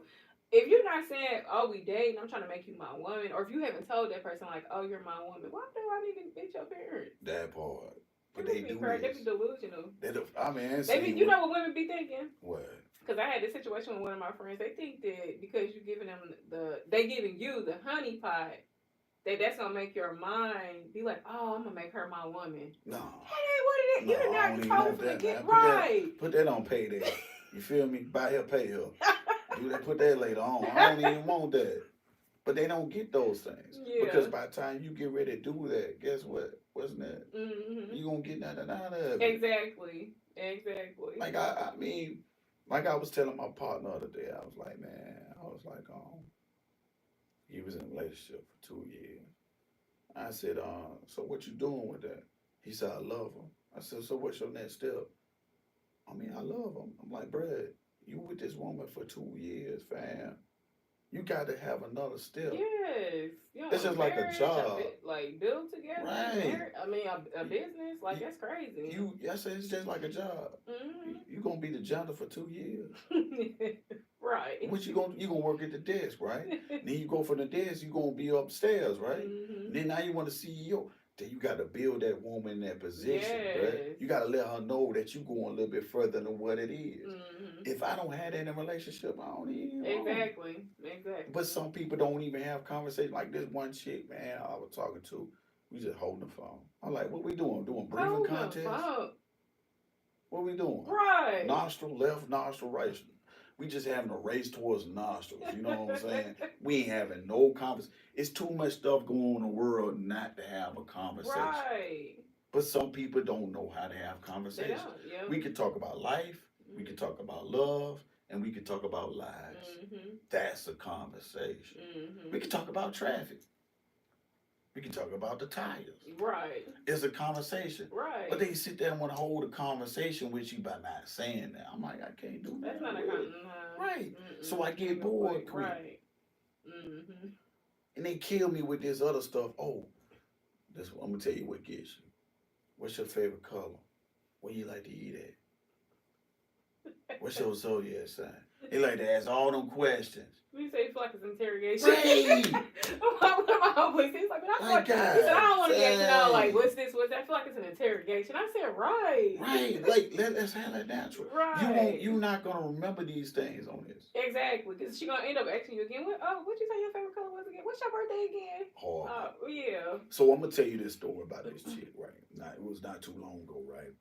if you're not saying, oh, we dating, I'm trying to make you my woman, or if you haven't told that person, like, oh, you're my woman, why do I need to meet your parents? That part. But they do this. They be delusional. I mean, you know what women be thinking? What? Because I had this situation with one of my friends. They think that because you're giving them they giving you the honey pot, that's gonna make your mind be like, oh, I'm gonna make her my woman. No. Hey, what is it? You're not told to get right. Put that on payday. You feel me? Buy her, pay her. Put that later on. I don't even want that. But they don't get those things. Yeah. Because by the time you get ready to do that, guess what? Wasn't that? You gonna get nothing out of it. Exactly. Like I mean, like I was telling my partner the other day, I was like, he was in a relationship for 2 years. I said, so what you doing with that? He said, I love him. I said, so what's your next step? I mean, I love him. I'm like, bruh, you with this woman for 2 years, fam. You got to have another step. Yes. It's just like a job. Like build together. Right. I mean, a business. Like, that's crazy. I said it's just like a job. You going to be the janitor for 2 years. Right. What you gonna work at the desk, right? Then you go from the desk, you gonna be upstairs, right? Then now you want to CEO. Then you got to build that woman in that position, right? You got to let her know that you going a little bit further than what it is. If I don't have that in a relationship, I don't even know. Exactly. But some people don't even have conversations. Like this one chick, man, I was talking to, we just holding the phone. I'm like, what we doing? Doing breathing contest? What we doing? Right. Nostril left, nostril right. We just having a race towards nostrils. You know what I'm saying? We ain't having no conversation. It's too much stuff going on in the world not to have a conversation. Right. But some people don't know how to have conversations. Yeah. We can talk about life. We can talk about love. And we can talk about lives. That's a conversation. We can talk about traffic. We can talk about the tires. Right. It's a conversation. Right. But they sit there and want to hold a conversation with you by not saying that. I'm like, I can't do that. That's not a conversation. Right. So I get bored quick. Right. And they kill me with this other stuff. Oh, I'm going to tell you what gets you. What's your favorite color? Where you like to eat at? What's your zodiac sign? He like to ask all them questions. You say you feel like it's interrogation. Right. My homeboy, he's like, but I feel like, he said, I don't want to get to know, like, what's this, what's that? I feel like it's an interrogation. I said, right. Right. Like, let's have that natural. Right. You're not going to remember these things on this. Exactly. Because she's going to end up asking you again, what'd you say your favorite color was again? What's your birthday again? Hard. Yeah. So I'm going to tell you this story about this chick, right? Now, it was not too long ago, right?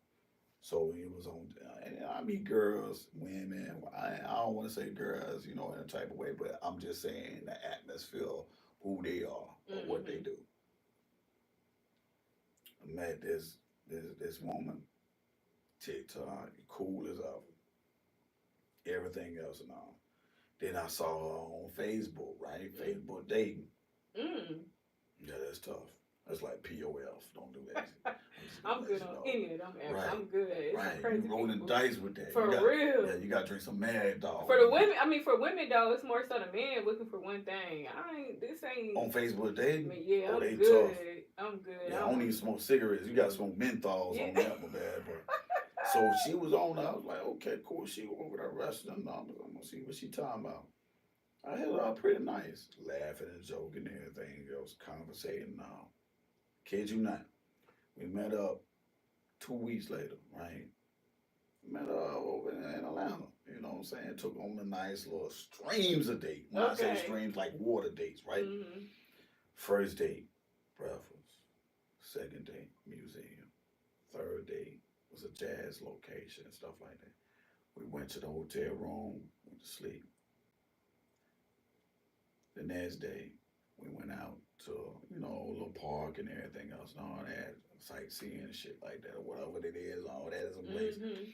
So it was on, and I meet girls, women. I don't want to say girls, in a type of way, but I'm just saying the atmosphere, who they are, or what they do. I met this woman, TikTok, cool as ever, everything else and all. Then I saw her on Facebook, right? Facebook dating. Yeah, that's tough. That's like POF. Don't do that. I'm good on any of them apps. Right. I'm good. It's right. Crazy you rolling people. Dice with that. For real. Yeah, you got to drink some Mad Dog. For the women, for women though, it's more so the men looking for one thing. This ain't. On Facebook dating? Yeah, I'm good. Tough. I'm good. Yeah, I don't even smoke cigarettes. You got to smoke menthols on that, my bad, bro. So she was on there. I was like, okay, cool. She over there wrestling. I'm going to see what she talking about. I hit her up pretty nice. Laughing and joking and everything else. Conversating now. Kid you not. We met up 2 weeks later, right? Met her over in Atlanta. You know what I'm saying? Took on a nice little streams of date. When I say streams, like water dates, right? Mm-hmm. First date, breakfast. Second date, museum. Third date was a jazz location and stuff like that. We went to the hotel room, went to sleep. The next day, we went out to, a little park and everything else and all that, sightseeing and shit like that, or whatever it is, all that is a place. Mm-hmm.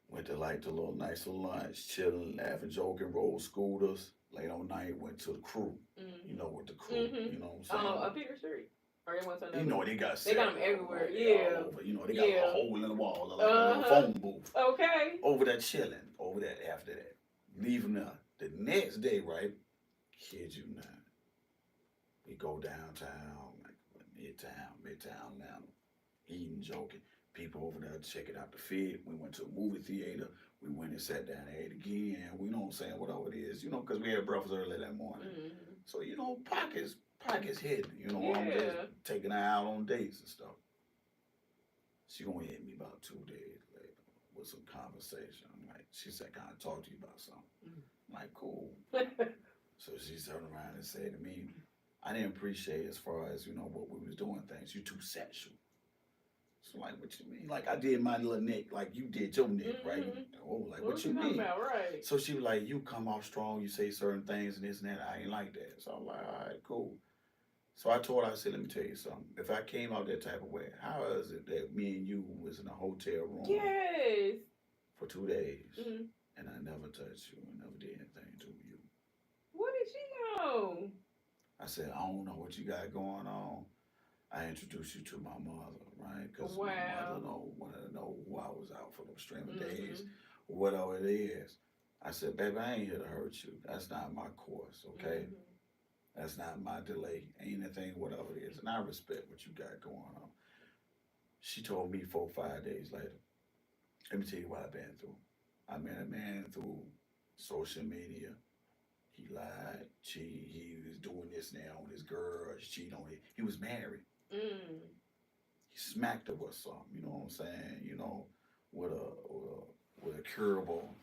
Went to like the little nice little lunch, chilling, laughing, joking, rode scooters. Late on night, went to the crew. Mm-hmm. With the crew, you know what I'm saying? Up Peter Street. Or they went to another. They got them everywhere, yeah. All over. They got a hole in the wall, like a little phone booth. Okay. Over there chilling, over that after that. Leaving there. The next day, right? Kid you not. We go downtown, like midtown Atlanta, eating, joking. People over there checking out the fit. We went to a movie theater. We went and sat down and ate again. We know what I'm saying, whatever it is, because we had breakfast early that morning. Mm-hmm. So, pockets hidden, I'm just taking her out on dates and stuff. She gonna hit me about 2 days later with some conversation. I'm like, she said, can I talk to you about something? I'm like, cool. So she turned around and said to me, I didn't appreciate as far as, what we was doing things. You too sexual. So like, what you mean? Like I did my little neck, like you did your neck, right? Oh, like what you mean? About, right? So she was like, you come off strong, you say certain things and this and that. I ain't like that. So I'm like, all right, cool. So I told her, I said, let me tell you something. If I came out that type of way, how is it that me and you was in a hotel room? Yes. For 2 days, and I never touched you and never did anything to you. What did she know? I said, I don't know what you got going on. I introduced you to my mother, right? Because my mother wanted to know who I was out for those streaming days, or whatever it is. I said, baby, I ain't here to hurt you. That's not my course, okay? That's not my delay. Ain't anything, whatever it is. And I respect what you got going on. She told me 4 or 5 days later, let me tell you what I've been through. I met a man through social media. He lied, cheated. He was doing this now on his girl. She cheated on it. He was married. He smacked her with something. You know what I'm saying? With a curable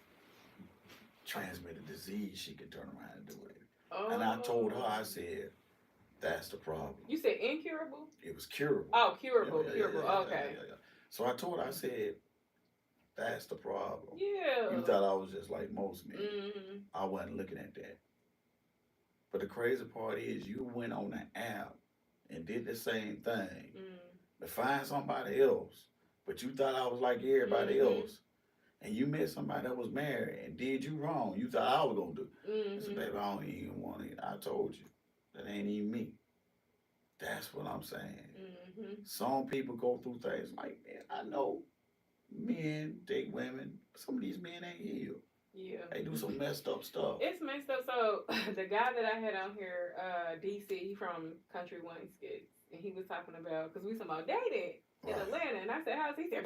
transmitted disease, she could turn around and do it. Oh. And I told her, I said, that's the problem. You said incurable? It was curable. Oh, curable, curable. Okay. Yeah. So I told her, I said, that's the problem. Yeah. You thought I was just like most men. I wasn't looking at that. But the crazy part is you went on the app and did the same thing to find somebody else. But you thought I was like everybody else. And you met somebody that was married and did you wrong. You thought I was going to do. I said, baby, I don't even want it. I told you. That ain't even me. That's what I'm saying. Some people go through things like, man, I know men date women. Some of these men ain't healed. Yeah. They do some messed up stuff. It's messed up. So the guy that I had on here, DC, he from Country Wine Skits, and he was talking about, because we talking about dating in Atlanta, and I said, how's he? Said,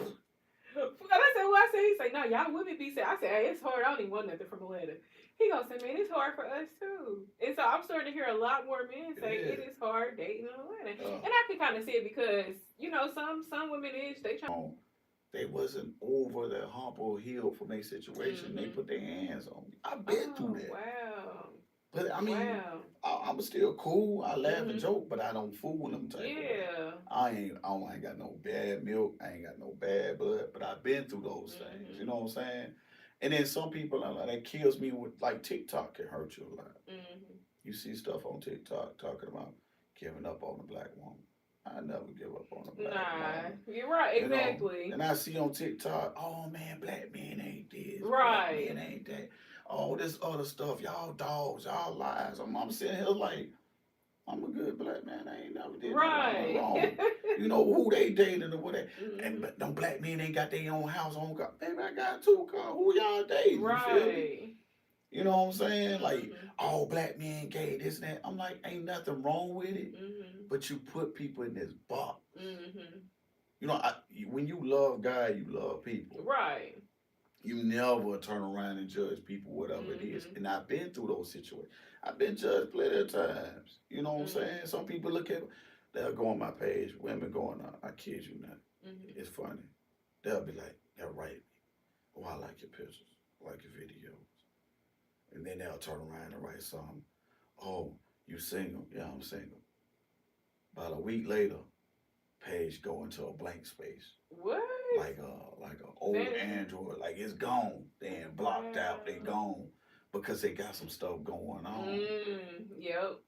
And I said, "Well," I said, he said, "No, y'all women be sad." I said, "Hey, it's hard. I don't even want nothing from Atlanta." He gonna say, "Man, it's hard for us too." And so I'm starting to hear a lot more men say Yeah. it is hard dating in Atlanta, Uh, and I can kind of see it because some women is they try. they wasn't over the hump or healed from their situation. They Mm-hmm. put their hands on me. I've been through Oh that. wow, But I mean, wow. I'm still cool. I laugh and Mm-hmm. joke, but I don't fool them type of way. Yeah. I ain't got no bad milk. I ain't got no bad blood. But I've been through those things. You Mm-hmm. know what I'm saying? And then some people are like, that kills me with like TikTok can hurt you a lot. Mm-hmm. You see stuff on TikTok talking about giving up on a black woman. I never give up on a black Nah, woman. you're right. You know, Exactly. and I see on TikTok, oh man, black men ain't this, black Right. men ain't that, all this other stuff, y'all dogs, y'all lies. I'm sitting here like, I'm a good black man. I ain't never did nothing Right. wrong. You know who they dating or what they, and Mm-hmm. but them black men ain't got their own house, own car. Baby, I got two cars. Who y'all dating? You feel me? Right. You know what I'm saying? Like Mm-hmm. all black men gay, this and that. I'm like, ain't nothing wrong with it, Mm-hmm. but you put people in this box. Mm-hmm. You know, when you love God, you love people. Right. You never turn around and judge people, whatever it is. Mm-hmm. And I've been through those situations. I've been judged plenty of times. You know what I'm saying? Mm-hmm. Some people look at, they'll go on my page, women going, I kid you not. Mm-hmm. It's funny. They'll be like, they'll write me, oh, I like your pictures, I like your videos. And then they'll turn around and write something, oh, you single? Yeah, I'm single. About a week later, page go into a blank space. What? Like a old That is Android, like it's gone. They ain't blocked out, they wow. gone because they got some stuff going on. Yep.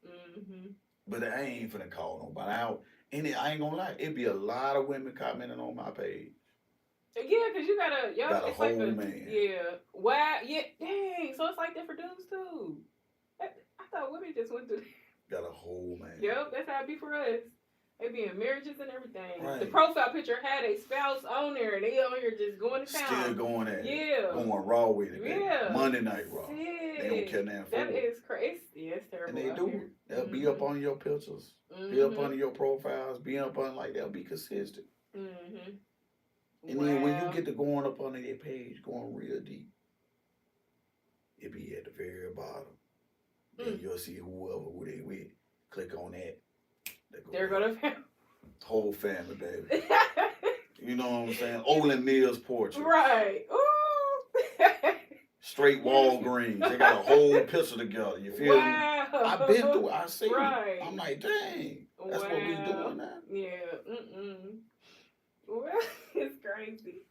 Mm-hmm. But I ain't finna call nobody out. And I ain't gonna lie, it be a lot of women commenting on my page. Yeah, cause you gotta, yup, Got a it's like whole a, man. yeah, wow, yeah, dang, so it's like that for dudes too. I thought women just went through. Got a whole man. Yep, that's how it be for us. They be in marriages and everything. The Right. profile picture had a spouse on there, and they on here just going to Still town. going at it. Yeah, Going raw with it. yeah. Monday Night Raw. They don't care Sick. nothing for That it. is crazy. Yeah, it's terrible And they out do. here. They'll be up on your pictures, be up under your profiles, be up on like they'll be consistent. Mm-hmm. And then when you get to going up under their page, going real deep, it be at the very bottom. Then you'll see who they with. Click on that. They're gonna whole family, baby. You know what I'm saying? Olin Mills portrait. right. Ooh. Straight Walgreens. They got a whole picture together. You feel me? I've been through it. I see right. it. I'm like, dang. That's what we doing now. Yeah. Mm-mm. Well, it's crazy.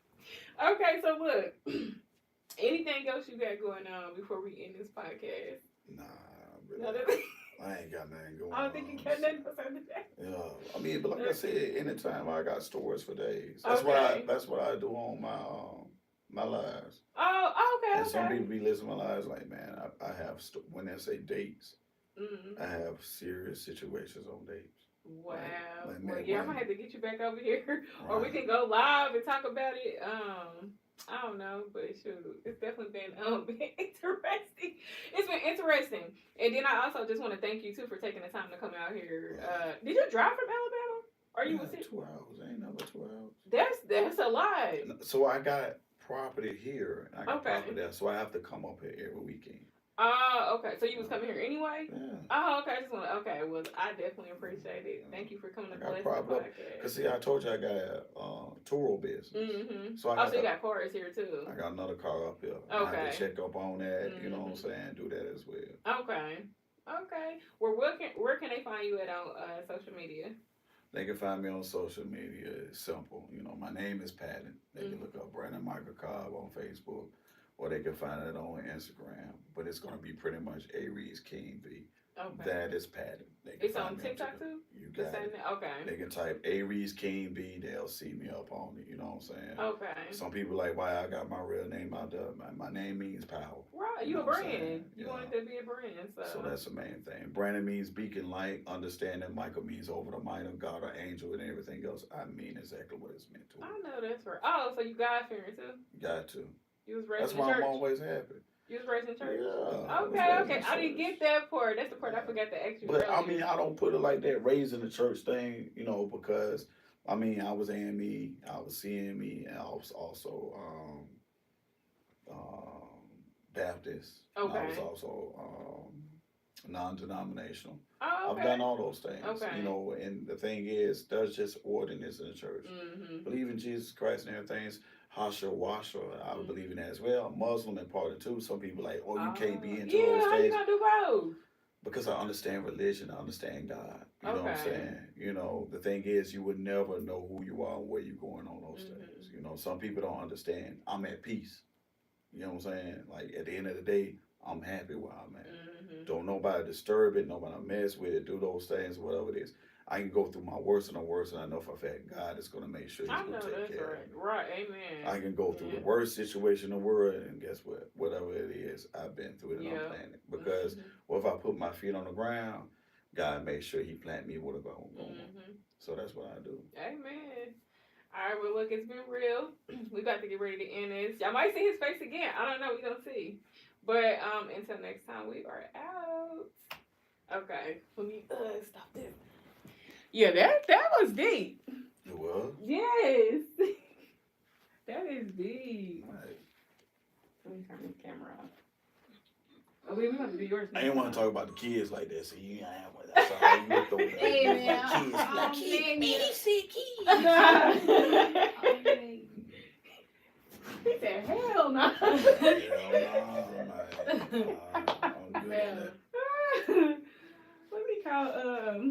Okay, so look. Anything else you got going on before we end this podcast? Nah, I ain't got nothing going on. I don't think you got nothing else on today. Yeah, I mean, but like I said, anytime I got stories for days. That's what I do on my lives. Oh, okay. And some people be listening to my lives like, man, I have when they say dates, I have serious situations on dates. Wow. Like well, yeah, I'm gonna have to get you back over here, right. or we can go live and talk about it. I don't know, but shoot, it's definitely been interesting. It's been interesting, and then I also just want to thank you too for taking the time to come out here. Did you drive from Alabama? Or you was 2 hours? Ain't number 2 hours. That's a lot. So I got property here, and I got Okay. property there, so I have to come up here every weekend. Okay. So you was coming here anyway? Yeah. Oh, okay. I just want to. Okay. Well, I definitely appreciate it. Thank you for coming to bless the podcast. Cause see, I told you I got a Turo business. Mm-hmm. So I so you got cars here too. I got another car up here. Okay. I have to check up on that. You know what I'm saying? Do that as well. Okay. Okay. Well, where can they find you at on social media? They can find me on social media. It's simple. You know, my name is Patton. They can look up Brandon Michael Cobb on Facebook, or they can find it on Instagram. But it's going to be pretty much Aries King V. Okay. That is Patton. It's on TikTok too? You got it. Okay. They can type Aries King V. They'll see me up on it. You know what I'm saying? Okay. Some people like, why I got my real name out there. My name means power. Right. You a brand. You wanted to be a brand. So that's the main thing. Brandon means beacon light. Understanding. Michael means over the mind of God or angel, and everything else. I mean exactly what it's meant to. I know that's right. Oh, so you God-fearing too? Got to. You was raised That's in why church? I'm always happy. You was raised in church? Yeah. Okay. I didn't get that part. That's the part I forgot to ask you. But earlier. I mean, I don't put it like that, raised in the church thing, you know, because I mean, I was AME, I was CME, and I was also Baptist. And I was Okay. also non-denominational. Oh, I've okay. done all those things, Okay. you know. And the thing is, there's just ordinance in the church. Mhm. Believe in Jesus Christ and everything's Hasha Washa. I would believe in that as well. Muslim and part of too. Some people like, oh, you can't be into Yeah. those How you things gonna do both? because I understand religion. I understand God. You know what I'm Okay. saying? You know, the thing is, you would never know who you are and where you're going on those things. Mhm. You know, some people don't understand. I'm at peace. You know what I'm saying? Like at the end of the day, I'm happy where I'm at. Mhm. Don't nobody disturb it, nobody mess with it, do those things, whatever it is. I can go through my worst and the worst, and I know for a fact God is going to make sure He's I going know to take that's care of right. me. Right. Amen. I can go through the Yeah. worst situation in the world, and guess what? Whatever it is, I've been through it and I'm Yeah. planning. Because Mhm. what if I put my feet on the ground? God makes sure He plant me where I'm going. Mhm. So that's what I do. Amen. All right. Well, look, it's been real. We about to get ready to end this. Y'all might see his face again. I don't know. We gonna see. But until next time, we are out. Okay. Let me stop this. Yeah, that was deep. It was? Yes. That is deep. Right. Let me turn this camera off. Oh, we want to do yours I next didn't want time. to talk about the kids like that. So you, that's all you looked over there. Hey, You man, like kids, I'm like kids. begging Man, you. he said kids. I'm begging. He said, hell no. Hell no, I'm good at that. Let me call, I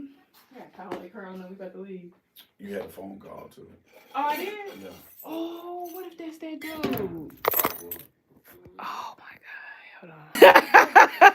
gotta call like her on, we about to leave. You had a phone call too. Oh, I did? Yeah. Oh, what if that's that dude? Oh my God, hold on.